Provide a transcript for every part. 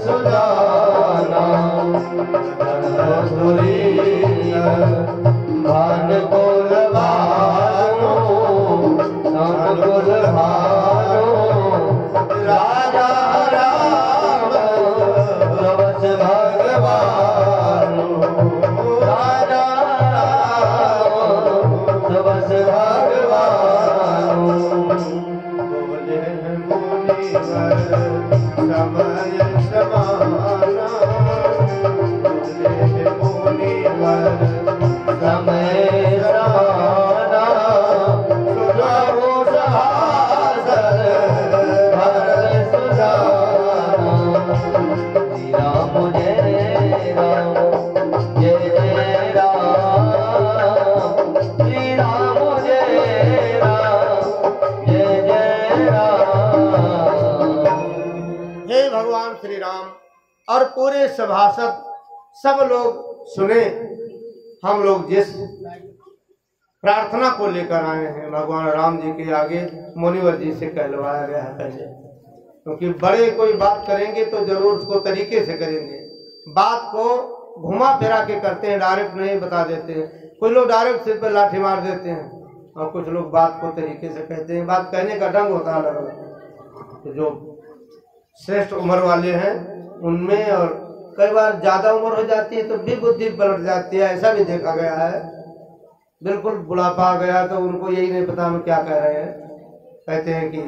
सुजाना भान कुल भानो नाम कुल भानो राजा राम रवस भगवान राजा राम रवस भगवान बोले मुनिवर समय समाना बोले मुनिवर समय समाना सुनाओ सहासर भरत सुजाना श्री राम जय राम जय जय राम श्री राम जय राम जय जय राम। हे भगवान श्री राम और पूरे सभासद सब लोग सुने, हम लोग जिस प्रार्थना को लेकर आए हैं भगवान राम जी के आगे मुनिवर जी से कहलवाया गया है पहले, क्योंकि बड़े कोई बात करेंगे तो जरूर उसको तरीके से करेंगे, बात को घुमा फिरा के करते हैं, डायरेक्ट नहीं बता देते हैं। कुछ लोग डायरेक्ट सिर पर लाठी मार देते हैं और कुछ लोग बात को तरीके से कहते हैं। बात कहने का ढंग होता है अलग अलग। तो जो श्रेष्ठ उम्र वाले हैं उनमें और कई बार ज्यादा उम्र हो जाती है तो भी बुद्धि पलट जाती है, ऐसा भी देखा गया है। बिल्कुल बुढ़ापा आ गया तो उनको यही नहीं पता हम क्या कह रहे हैं, कहते हैं कि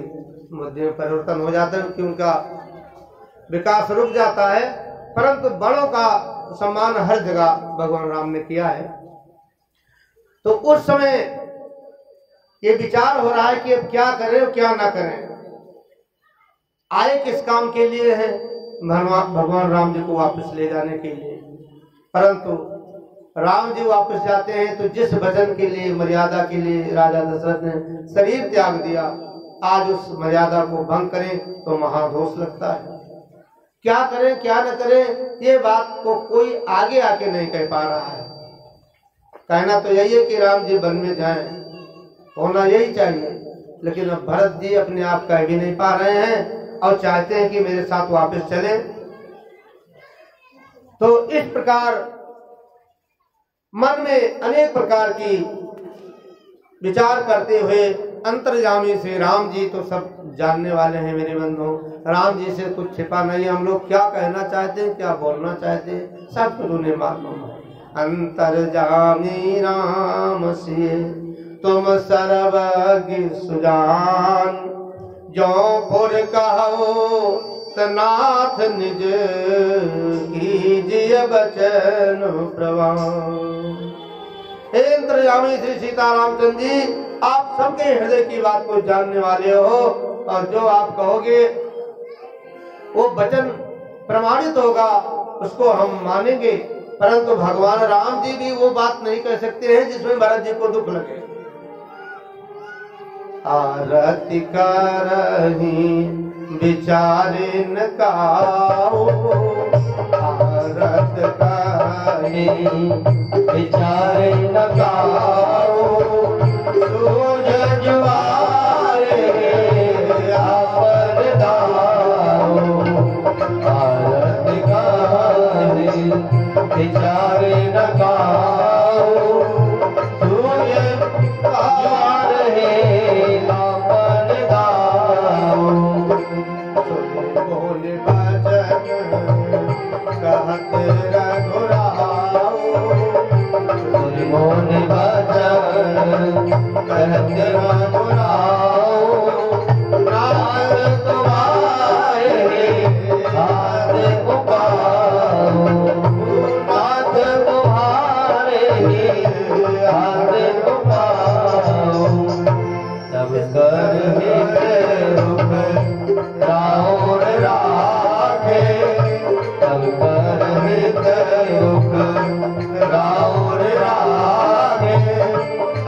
बुद्धि में परिवर्तन हो जाता है कि उनका विकास रुक जाता है। परंतु बड़ों का सम्मान हर जगह भगवान राम ने किया है। तो उस समय ये विचार हो रहा है कि अब क्या करें और क्या ना करें। आए किस काम के लिए हैं? भगवान राम जी को वापस ले जाने के लिए। परंतु राम जी वापस जाते हैं तो जिस वचन के लिए, मर्यादा के लिए राजा दशरथ ने शरीर त्याग दिया, आज उस मर्यादा को भंग करें तो महादोष लगता है। क्या करें क्या न करें, ये बात को कोई आगे आके नहीं कह पा रहा है। कहना तो यही है कि राम जी वन में जाएं, होना यही चाहिए, लेकिन अब भरत जी अपने आप कह भी नहीं पा रहे हैं और चाहते हैं कि मेरे साथ वापस चलें। तो इस प्रकार मन में अनेक प्रकार की विचार करते हुए अंतर्यामी से राम जी तो सब जानने वाले हैं मेरे बंधु, राम जी से कुछ छिपा नहीं। हम लोग क्या कहना चाहते हैं, क्या बोलना चाहते हैं, सब कुछ उन्हें मालूम है। अंतर्यामी राम से तुम सर्वज्ञ सुजान, जो पुर कहो तनाथ निज कीजिए बचन प्रवान। हे अंतर्यामी श्री सीतारामचंद्र जी, आप सबके हृदय की बात को जानने वाले हो और जो आप कहोगे वो वचन प्रमाणित होगा, उसको हम मानेंगे। परंतु भगवान राम जी भी वो बात नहीं कह सकते हैं जिसमें भरत जी को दुख लगे। आरती करही विचारे न काओ, आरत करही विचारे न काओ, सूझ जुआरे आपन दाओ, आरत करही विचारे न काओ, सूझ जुआरे आपन दाओ। बोले भजन कहत रघुराओ, बोले भजन कहत रघुराओ, नाथ तुम्हारे हाथ उपाओ, नाथ तुम्हारे हाथ उपाओ, सब कर रुख राउर राखे, सब कर रुख राउर राखे,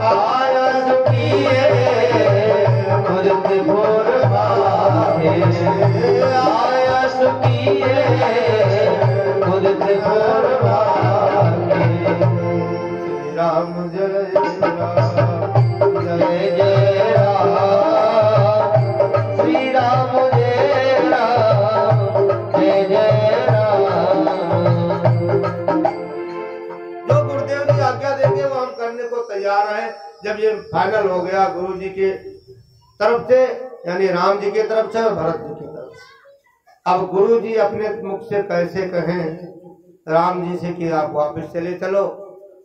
आयस किए मूर्ति भोर बाहे, आयस किए ये फाइनल हो गया गुरु जी के तरफ से, यानी राम जी की तरफ से और भरत जी की तरफ से। अब गुरु जी अपने मुख से कैसे कहें राम जी से कि आप वापस चले चलो,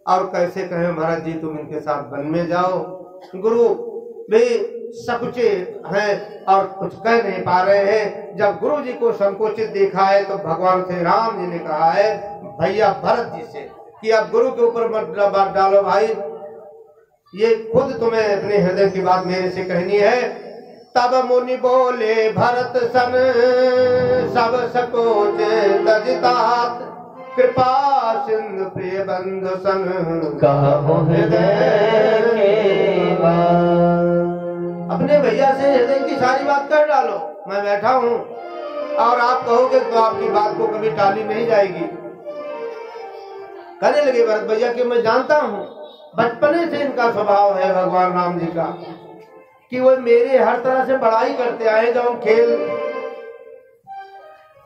और कैसे कहें भरत जी तुम इनके साथ वन में जाओ। गुरु भी सकुचे हैं और कुछ कह नहीं पा रहे हैं। जब गुरु जी को संकोचित देखा है तो भगवान श्री राम जी ने कहा है भैया भरत जी से कि अब गुरु के ऊपर मत डालो भाई, ये खुद तुम्हें अपने हृदय की बात मेरे से कहनी है। तब मुनि बोले भरत सन सब सकोच तजतात, कृपा सिंधु प्रिय बंधु सन कहो हृदय के बात। अपने भैया से हृदय की सारी बात कर डालो, मैं बैठा हूँ और आप कहोगे तो आपकी बात को कभी टाली नहीं जाएगी। कहने लगे भरत भैया कि मैं जानता हूँ बचपने से इनका स्वभाव है भगवान राम जी का कि वो मेरे हर तरह से बड़ाई करते आए। जब हम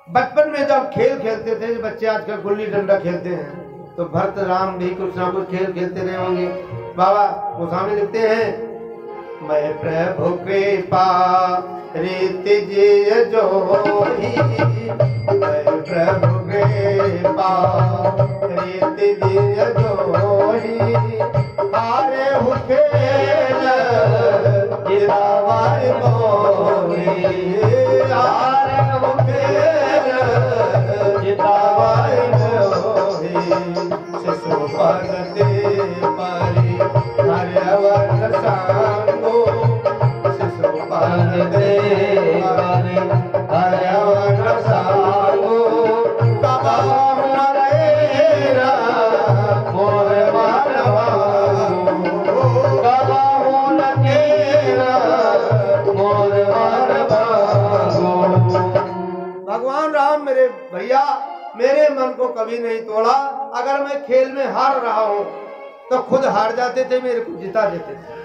बचपन में जब खेल खेलते थे, बच्चे आजकल गुल्ली डंडा खेलते हैं, तो भरत राम भी कुछ ना कुछ खेल खेलते रहे होंगे। बाबा गोस्वामी लिखते हैं मैं प्रभु कृपा रीति जिय जोही, मैं प्रभु कृपा रीति जिय जोही, हारे खेल जितावार मोही, हारे खेल जितावार मोही, शिशुपाल परि हरिवन सांगो, शिशुपाल परि हरिवन सांगो, कबाहु नरेरा मोर मानवागो, कबाहु नरेरा मोर मानवागो। भगवान राम मेरे भैया मेरे मन को कभी नहीं तोड़ा। अगर मैं खेल में हार रहा हूँ तो खुद हार जाते थे, मेरे को जिता देते थे।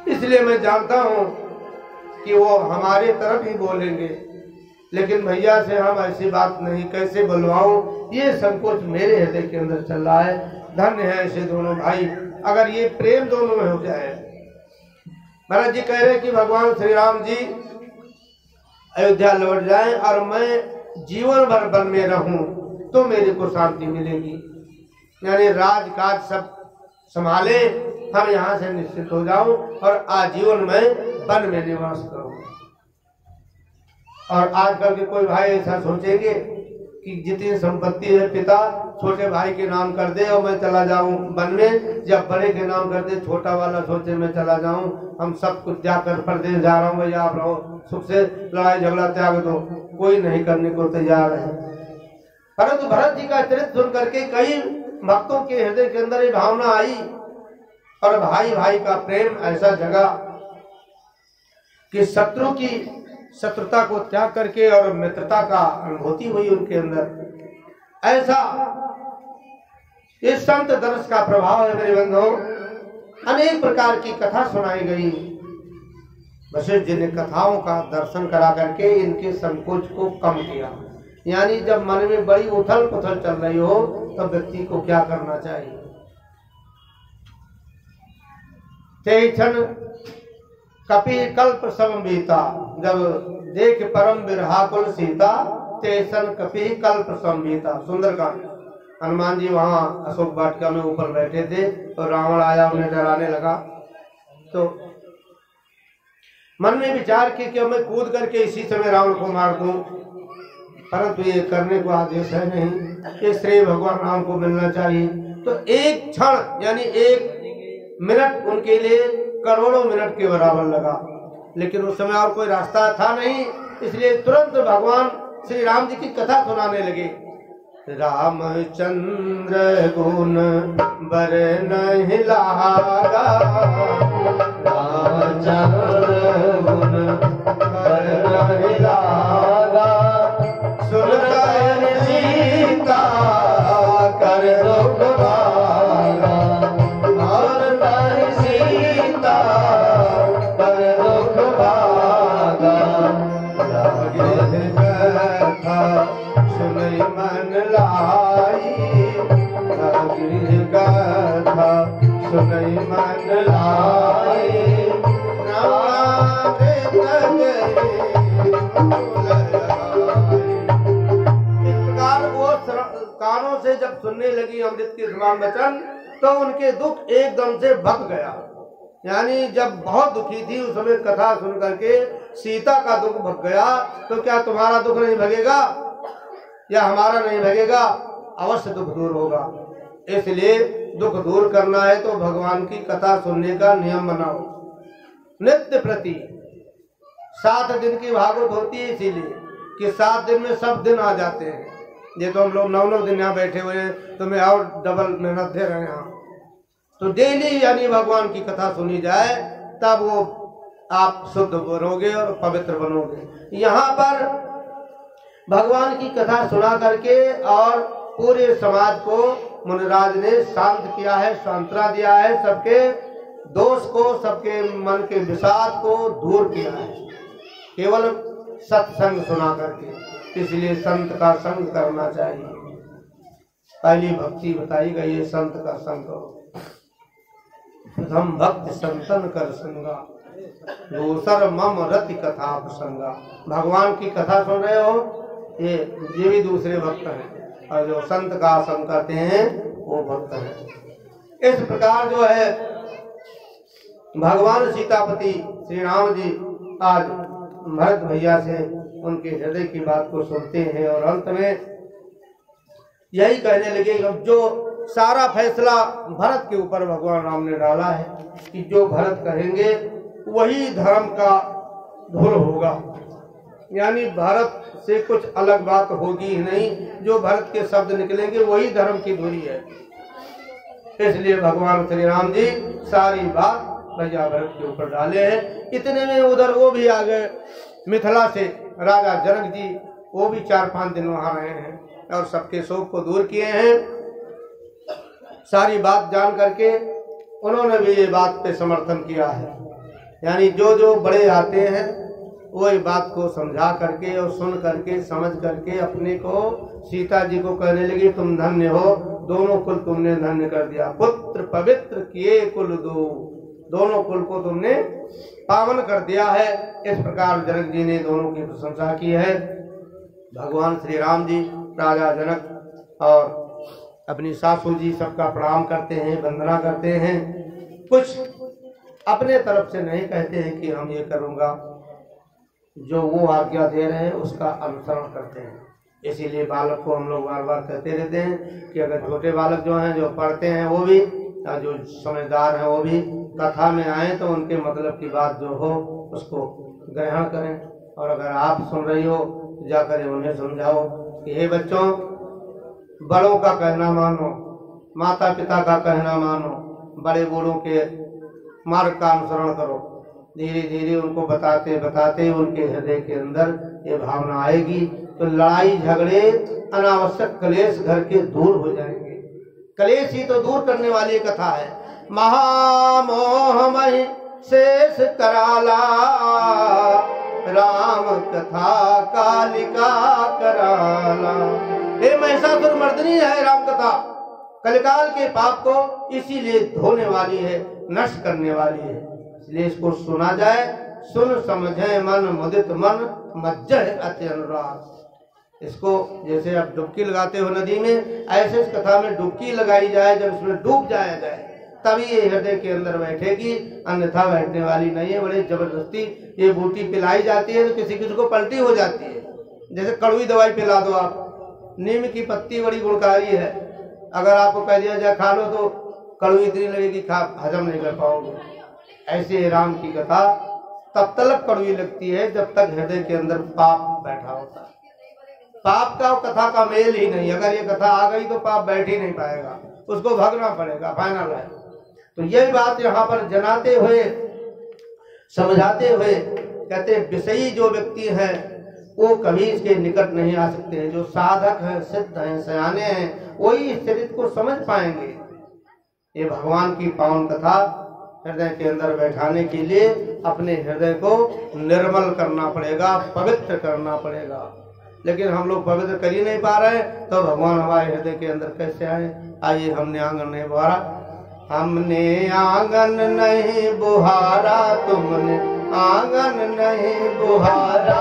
इसलिए मैं जानता हूँ कि वो हमारे तरफ ही बोलेंगे, लेकिन भैया से हम ऐसी बात नहीं कैसे बुलवाऊं, ये संकोच मेरे हृदय के अंदर चल रहा है। धन्य है ऐसे दोनों भाई, अगर ये प्रेम दोनों में हो जाए। भरत जी कह रहे कि भगवान श्री राम जी अयोध्या लौट जाएं और मैं जीवन भर वन में रहूं तो मेरे को शांति मिलेगी, यानी राजकाज सब संभाले, हम यहाँ से निश्चित हो जाऊं और आजीवन में वन में निवास करूं। और आजकल के कोई भाई ऐसा सोचेंगे कि जितनी संपत्ति है पिता छोटे भाई के नाम कर दे और मैं चला जाऊं वन में, जब बड़े के नाम कर दे छोटा वाला सोचे मैं चला जाऊं, हम सब कुछ जाकर परदेश जा रहा हूं भैया आप रहो सुख से, लड़ाई झगड़ा त्याग दो, कोई नहीं करने को तैयार है। परंतु भरत जी का चरित्र सुन करके कई भक्तों के हृदय के अंदर ये भावना आई और भाई भाई का प्रेम ऐसा जगा कि शत्रु की शत्रुता को त्याग करके और मित्रता का अनुभूति हुई उनके अंदर। ऐसा इस संत दर्श का प्रभाव है मेरे बंधुओं। अनेक प्रकार की कथा सुनाई गई, वशिष्ठ जी ने कथाओं का दर्शन करा करके इनके संकोच को कम किया। यानी जब मन में बड़ी उथल पुथल चल रही हो तो व्यक्ति को क्या करना चाहिए। तेक्षण कपि कल्प संबीता, जब देख परम बिरहाकुल सीता, तेक्षण कपि कल्प संबीता। सुंदरकांड। हनुमान जी वहां अशोक वाटिका में ऊपर बैठे थे और रावण आया उन्हें डराने लगा, तो मन में विचार किया कि मैं कूद करके इसी समय रावण को मार दूं, परंतु ये करने को आदेश है नहीं, ये श्रेय भगवान राम को मिलना चाहिए। तो एक क्षण यानी एक मिनट उनके लिए करोड़ों मिनट के बराबर लगा, लेकिन उस समय और कोई रास्ता था नहीं, इसलिए तुरंत भगवान श्री राम जी की कथा सुनाने लगे। रामचंद्र गुण बर नहीं लागा, रामचंद्र गुण बर नहीं लागा, सुन सीता कर दुख भागा, और सीता कर दुख भागा, कथा सुनई मन लाई, कथा सुनई लाए इस प्रकार वो कानों से जब सुनने लगी अमृत के समान वचन तो उनके दुख एकदम से भग गया। यानी जब बहुत दुखी थी उस समय कथा सुन करके सीता का दुख भग गया, तो क्या तुम्हारा दुख नहीं भगेगा या हमारा नहीं भगेगा? अवश्य दुख दूर होगा। इसलिए दुख दूर करना है तो भगवान की कथा सुनने का नियम बनाओ। नित्य प्रति 7 दिन की भागवत होती है, इसीलिए कि 7 दिन में सब दिन आ जाते हैं। ये तो हम लोग 9 दिन यहाँ बैठे हुए हैं, तुम्हें और डबल मेहनत दे रहे हैं यहाँ। तो डेली यानी भगवान की कथा सुनी जाए, तब वो आप शुद्ध बनोगे और पवित्र बनोगे। यहाँ पर भगवान की कथा सुना करके और पूरे समाज को मुनिराज ने शांत किया है, सांत्वना दिया है, सबके दोष को, सबके मन के विषाद को दूर किया है केवल सत्संग सुना करके। इसलिए संत का संग करना चाहिए। पहली भक्ति बताई गई है, संत का संग करो। प्रथम भक्ति संतन कर संगा, दूसर मम रति कथा प्रसंगा। भगवान की कथा सुन रहे हो, ये भी दूसरे भक्त हैं, और जो संत का संग करते हैं वो भक्त हैं। इस प्रकार जो है भगवान सीतापति श्री राम जी आज भरत भैया से उनके हृदय की बात को सुनते हैं और अंत में यही कहने लगे, अब जो सारा फैसला भरत के ऊपर भगवान राम ने डाला है कि जो भरत कहेंगे वही धर्म का धुर होगा। यानी भरत से कुछ अलग बात होगी ही नहीं, जो भरत के शब्द निकलेंगे वही धर्म की धुरी है। इसलिए भगवान श्री राम जी सारी बात भैया भरत के ऊपर डाले हैं। इतने में उधर वो भी आ गए मिथिला से, राजा जनक जी, वो भी 4-5 दिन वहां रहे हैं और सबके शोक को दूर किए हैं। सारी बात जान करके उन्होंने भी ये बात पे समर्थन किया है। यानी जो जो बड़े आते हैं वो ये बात को समझा करके और सुन करके समझ करके अपने को सीता जी को कहने लगी, तुम धन्य हो, दोनों कुल तुमने धन्य कर दिया। पुत्र पवित्र किए कुल दो, दोनों कुल को तुमने पावन कर दिया है। इस प्रकार जनक जी ने दोनों की प्रशंसा की है। भगवान श्री राम जी राजा जनक और अपनी सासू जी सबका प्रणाम करते हैं, वंदना करते हैं। कुछ अपने तरफ से नहीं कहते हैं कि हम ये करूँगा, जो वो आज्ञा दे रहे हैं उसका अनुसरण करते हैं। इसीलिए बालक को हम लोग बार बार कहते रहते हैं कि अगर छोटे बालक जो हैं, जो पढ़ते हैं वो भी, या जो समझदार हैं वो भी कथा में आए तो उनके मतलब की बात जो हो उसको ग्रहण करें। और अगर आप सुन रही हो जाकर उन्हें समझाओ कि हे बच्चों, बड़ों का कहना मानो, माता पिता का कहना मानो, बड़े बूढ़ों के मार्ग का अनुसरण करो। धीरे धीरे उनको बताते बताते उनके हृदय के अंदर ये भावना आएगी तो लड़ाई झगड़े अनावश्यक कलेश घर के दूर हो जाएंगे। कलेश ही तो दूर करने वाली कथा है। महामोह महि शेष कराला, राम कथा कालिका कराला। हे महिषासुर मर्दनी है राम कथा, कलिकाल के पाप को इसीलिए धोने वाली है, नष्ट करने वाली है। इसलिए इसको सुना जाए। सुन समझे मन मुदित मन, मज्जह अति अनुराग। इसको जैसे आप डुबकी लगाते हो नदी में, ऐसे इस कथा में डुबकी लगाई जाए। जब इसमें डूब जाया जाए तभी ये हृदय के अंदर बैठेगी, अन्यथा बैठने वाली नहीं है। बड़े जबरदस्ती ये बूटी पिलाई जाती है तो किसी किसी को पलटी हो जाती है। जैसे कड़वी दवाई पिला दो आप, नीम की पत्ती बड़ी गुणकारी है, अगर आपको कह दिया जाए खा लो तो कड़वी इतनी लगेगी खा हजम नहीं कर पाओगे। ऐसे राम की कथा तब तक कड़वी लगती है जब तक हृदय के अंदर पाप बैठा होता है। पाप का और कथा का मेल ही नहीं। अगर ये कथा आ गई तो पाप बैठ ही नहीं पाएगा, उसको भगना पड़ेगा, फाइनल है। तो यही बात यहाँ पर जनाते हुए, समझाते हुए कहते हैं विषयी जो व्यक्ति है वो कभी इसके निकट नहीं आ सकते हैं। जो साधक है, सिद्ध हैं, सयाने हैं, वही इस चरित्र को समझ पाएंगे। ये भगवान की पावन कथा हृदय के अंदर बैठाने के लिए अपने हृदय को निर्मल करना पड़ेगा, पवित्र करना पड़ेगा। लेकिन हम लोग पवित्र कर ही नहीं पा रहे, तो भगवान हमारे हृदय के अंदर कैसे आए? आइए हमने आंगन नहीं बहारा, हमने आंगन नहीं बुहारा, तुमने आंगन नहीं बुहारा।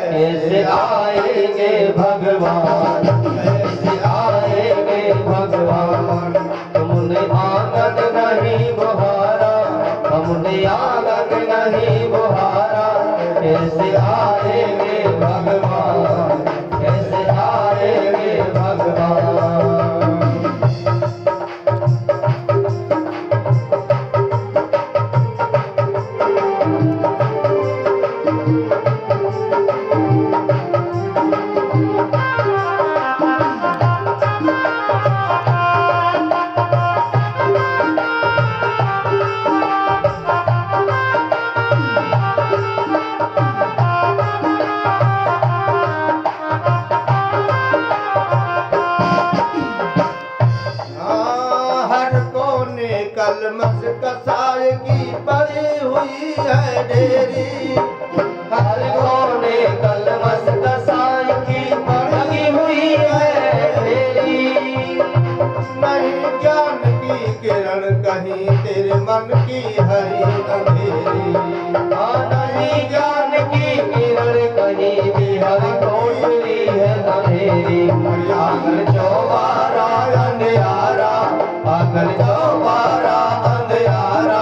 कैसे आएंगे भगवान, कैसे आएंगे भगवान। तुमने आंगन नहीं बुहारा, हमने आंगन नहीं बुहारा। कैसे आएंगे भगवान, कैसे आएंगे भगवान। कलमस कसाय की पड़ी हुई है ढेरी। हर कोने कलमस कसाय की पड़ी हुई है ढेरी। नहीं ज्ञान की किरण कहीं तेरे मन की हरी अंधेरी। नहीं ज्ञान की किरण कहीं भी हर कोटली है अंधेरी। आंगन चौबारा अंधियारा, आंगन चौबारा अंधियारा।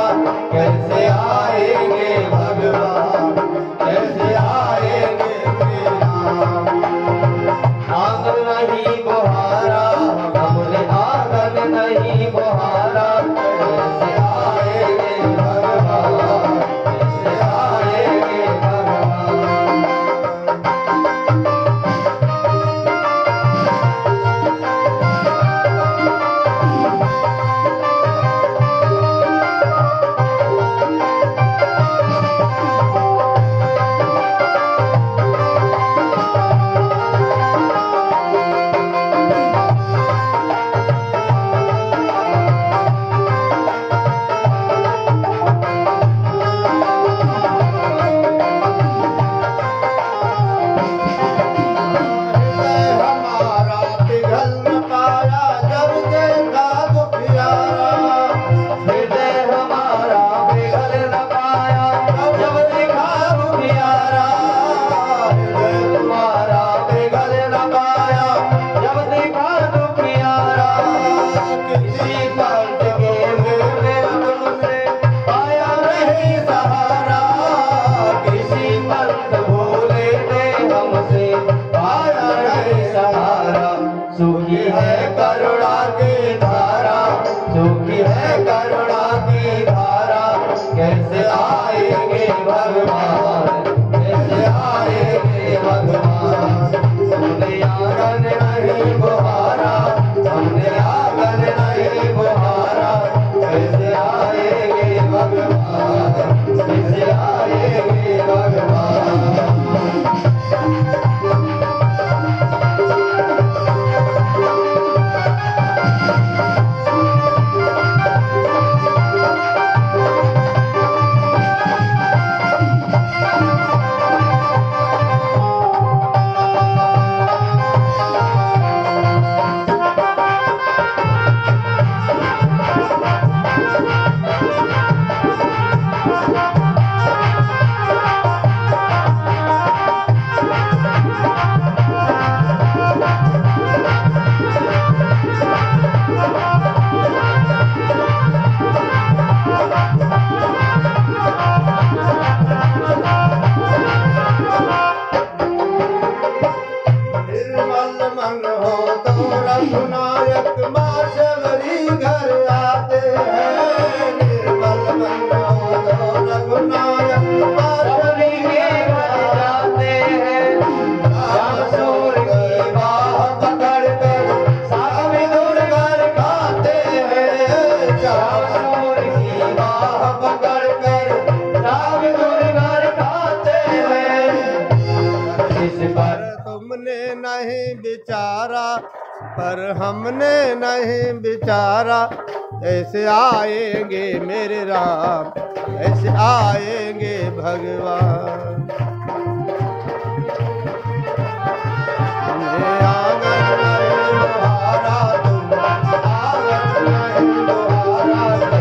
कैसे आएंगे भगवान, कैसे आएंगे श्री राम। आंगन नहीं बुहारा, हमने आंगन नहीं बुहारा। कैसे आएंगे भगवान, कैसे आएंगे भगवान। सुखी है करुणा की धारा, सुखी है करुणा की धारा। कैसे आएंगे भगवान, कैसे आएंगे भगवान। हमने आंगन नहीं बुहारा, हमने आंगन नहीं बुहारा। कैसे आएंगे भगवान, कैसे आएंगे भगवान। रघुनायक माँ शबरी घर आते हैं। निर्मल मन हो तो रघुनायक माँ शबरी के घर जाते हैं। श्यामसूर की बाह पकड़ कर साग विदुर घर खाते हैं। श्यामसूर की बाह पकड़ कर साग विदुर घर खाते हैं। इस पर तुमने नहीं विचारा, पर हमने नहीं विचारा। ऐसे आएंगे मेरे राम, ऐसे आएंगे भगवान। हमने आंगन नहीं बुहारा, तुम आंगन नहीं बुहारा।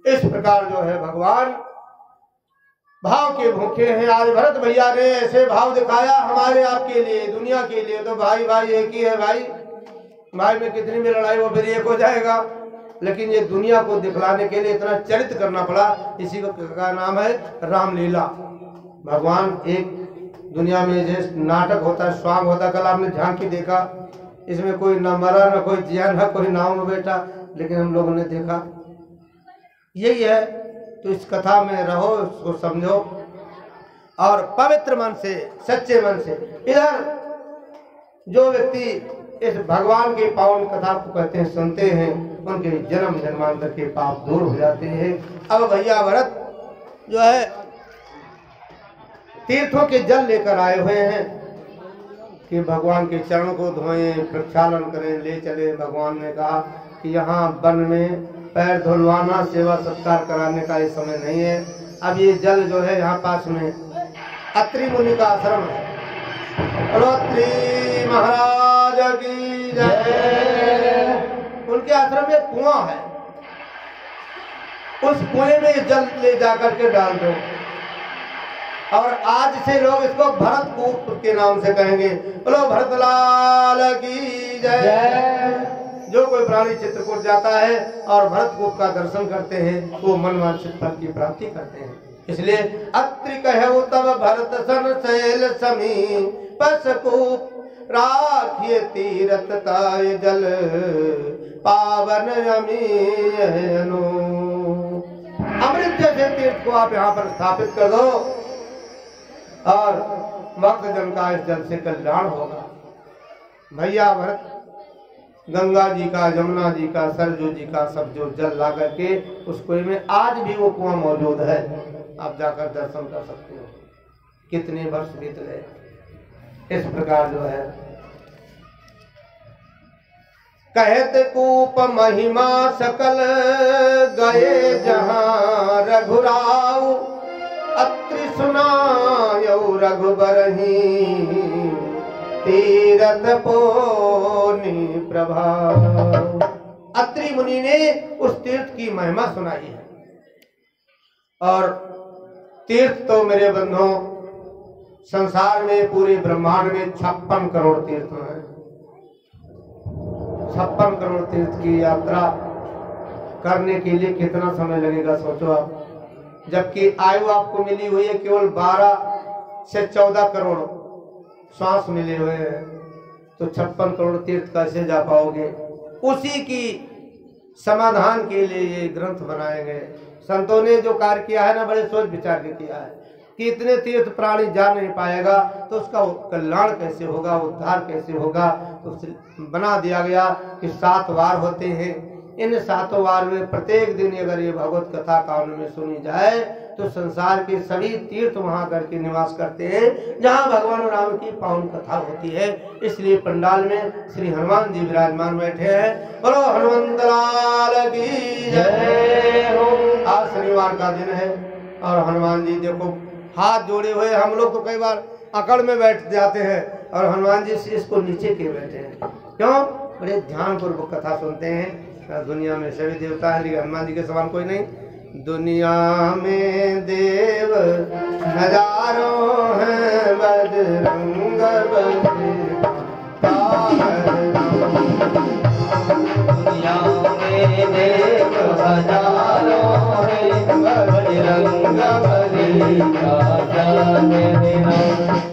इस प्रकार जो है भगवान भाव के भूखे हैं। आज भरत भैया ने ऐसे भाव दिखाया हमारे आपके लिए, दुनिया के लिए। तो भाई भाई एक ही है भाई, भाई में कितनी भी लड़ाई वो फिर एक हो जाएगा। लेकिन ये दुनिया को दिखलाने के लिए इतना चरित्र करना पड़ा, इसी का नाम है रामलीला। भगवान एक दुनिया में जैसे नाटक होता है, स्वांग होता है, कल आपने झांकी देखा, इसमें कोई न मरा न कोई जिया न कोई नाव में बैठा, लेकिन हम लोगों ने देखा यही है। तो इस कथा में रहो, उसको समझो और पवित्र मन से, सच्चे मन से। इधर जो व्यक्ति इस भगवान के पावन कथा को कहते हैं, सुनते हैं, उनके जन्म जन्मांतर के पाप दूर हो जाते हैं। अब भैया भरत जो है तीर्थों के जल लेकर आए हुए हैं कि भगवान के चरणों को धोएं, प्रक्षालन करें, ले चले। भगवान ने कहा कि यहाँ वन में पैर धुलवाना, सेवा सत्कार कराने का ये समय नहीं है। अब ये जल जो है यहाँ पास में अत्रि मुनि का आश्रम है, अत्रि महाराज की जय। उनके आश्रम में कुआं है, उस कुएं में जल ले जाकर के डाल दो। और आज से लोग इसको भरत कूप के नाम से कहेंगे। बोलो भरतलाल की जय। जो कोई प्राणी चित्रकूट जाता है और भरत कूप का दर्शन करते हैं, वो मनवांछित फल की प्राप्ति करते हैं। इसलिए अत्रि कहु तब भरत सन शैल समी पस कूप राखिए तीरथ ताय जल पावन अमीयनु। अमृत जैसे तीर्थ को आप यहाँ पर स्थापित कर दो और भक्त जन का इस जल से कल्याण होगा। भैया भरत गंगा जी का, जमुना जी का, सरजू जी का सब जो जल ला करके उस कुएं में, आज भी वो कुआं मौजूद है, आप जाकर दर्शन कर सकते हो। कितने वर्ष बीत गए। इस प्रकार जो है कहते कूप महिमा सकल गए जहां रघुराव अत्रि सुनायो रघुबरहि तीरथ पोनि प्रभाव। अत्रि मुनि ने उस तीर्थ की महिमा सुनाई है। और तीर्थ तो मेरे बंधुओं संसार में पूरे ब्रह्मांड में 56 करोड़ तीर्थ हैं। 56 करोड़ तीर्थ की यात्रा करने के लिए कितना समय लगेगा सोचो आप। जबकि आयु आपको मिली हुई है केवल 12 से 14 करोड़ श्वास मिले हुए हैं, तो 56 करोड़ तीर्थ कैसे जा पाओगे। उसी की समाधान के लिए ये ग्रंथ बनाए गए। संतों ने जो कार्य किया है ना, बड़े सोच विचार के किया है कि इतने तीर्थ प्राणी जा नहीं पाएगा तो उसका कल्याण कैसे होगा, उद्धार कैसे होगा। तो बना दिया गया कि 7 वार होते हैं। इन 7 वार में प्रत्येक दिन अगर ये भगवत कथा कान में सुनी जाए तो संसार के सभी तीर्थ वहां करके निवास करते हैं जहां भगवान राम की पावन कथा होती है। इसलिए पंडाल में श्री हनुमान जी विराजमान बैठे हैं। बोलो हनुमंत लाल की जय हो। आज शनिवार का दिन है और हनुमान जी देखो हाथ जोड़े हुए। हम लोग तो कई बार अकड़ में बैठ जाते हैं और हनुमान जी से इसको नीचे के बैठे हैं। क्यों? बड़े ध्यान पूर्वक कथा सुनते हैं। दुनिया में सभी देवता है लेकिन हनुमान जी के समान कोई नहीं। दुनिया में देव हजारों हैं, बजरंग दुनिया में देव हजारों हैं, बजरंग बली का जाने देना।